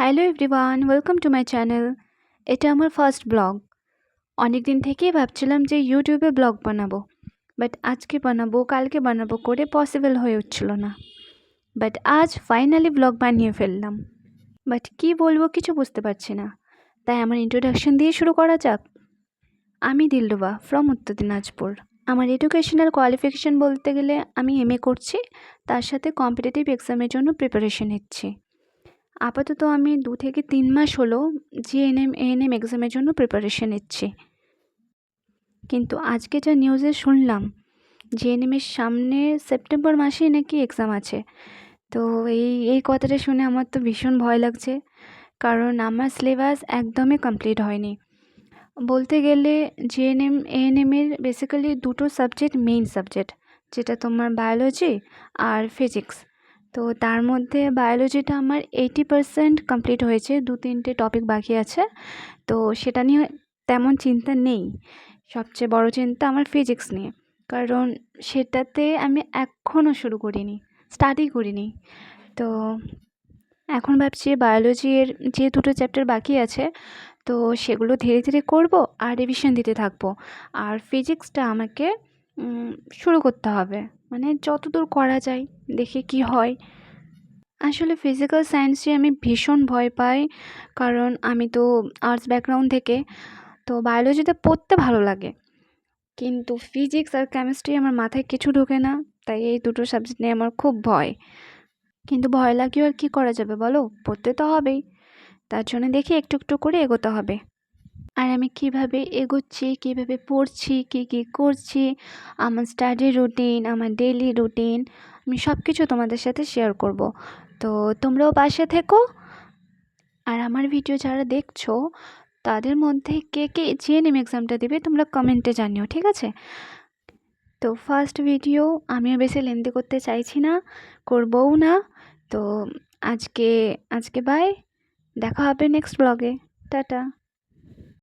Hello everyone, welcome to my channel. এটা আমার first blog. অনেক দিন থেকেই ভাবছিলাম যে ইউটিউবে ব্লগ বানাবো, বাট আজকে বানাবো কালকে বানাবো করে পসিবল হয়ে উঠছিল না। বাট আজ ফাইনালি ব্লগ বানিয়ে ফেললাম। বাট কি বলবো কিছু বুঝতে পারছি না, তাই আমার ইন্ট্রোডাকশন দিয়ে শুরু করা যাক। আমি দিলরুবা ফ্রম উত্তর দিনাজপুর। আমার এডুকেশনাল কোয়ালিফিকেশান বলতে গেলে আমি এমএ করছি, তার সাথে কম্পিটিটিভ এক্সামের জন্য প্রিপারেশন নিচ্ছি। আপাতত আমি 2 থেকে 3 মাস হলো জিএনএম এএনএম এক্সামের জন্য প্রিপারেশন নিচ্ছি। কিন্তু আজকে যা নিউজে শুনলাম, জিএনএমের সামনে সেপ্টেম্বর মাসেই নাকি এক্সাম আছে। তো এই কথাটা শুনে আমার তো ভীষণ ভয় লাগছে, কারণ আমার সিলেবাস একদমই কমপ্লিট হয়নি। বলতে গেলে জিএনএম এএনএমের বেসিক্যালি দুটো সাবজেক্ট মেইন সাবজেক্ট, যেটা তোমার বায়োলজি আর ফিজিক্স। তো তার মধ্যে বায়োলজিটা আমার 80% কমপ্লিট হয়েছে, 2-3টে টপিক বাকি আছে। তো সেটা নিয়ে তেমন চিন্তা নেই। সবচেয়ে বড় চিন্তা আমার ফিজিক্স নিয়ে, কারণ সেটাতে আমি এখনও শুরু করিনি, স্টার্টই করিনি। তো এখন ভাবছি বায়োলজির যে দুটো চ্যাপ্টার বাকি আছে, তো সেগুলো ধীরে ধীরে করব আর রিভিশন দিতে থাকবো। আর ফিজিক্সটা আমাকে শুরু করতে হবে, মানে যতদূর করা যায় দেখে কি হয়। আসলে ফিজিক্যাল সায়েন্সে আমি ভীষণ ভয় পাই, কারণ আমি তো আর্টস ব্যাকগ্রাউন্ড থেকে। তো বায়োলজিতে পড়তে ভালো লাগে, কিন্তু ফিজিক্স আর কেমিস্ট্রি আমার মাথায় কিছু ঢোকে না। তাই এই দুটো সাবজেক্ট নিয়ে আমার খুব ভয়। কিন্তু ভয় লাগলেও আর কী করা যাবে বলো, পড়তে তো হবেই। তার জন্য দেখি একটু একটু করে এগোতে হবে। আর আমি কিভাবে এগোচ্ছি, কিভাবে পড়ছি, কী কী করছি, আমার স্টাডি রুটিন, আমার ডেইলি রুটিন, আমি সব কিছু তোমাদের সাথে শেয়ার করব। তো তোমরাও পাশে থেকো। আর আমার ভিডিও যারা দেখছো, তাদের মধ্যে কে কে জিএনএম এক্সামটা দেবে তোমরা কমেন্টে জানিও, ঠিক আছে? তো ফার্স্ট ভিডিও আমিও বেশি লেন্দি করতে চাইছি না, করবও না। তো আজকে বাই, দেখা হবে নেক্সট ব্লগে। টাটা।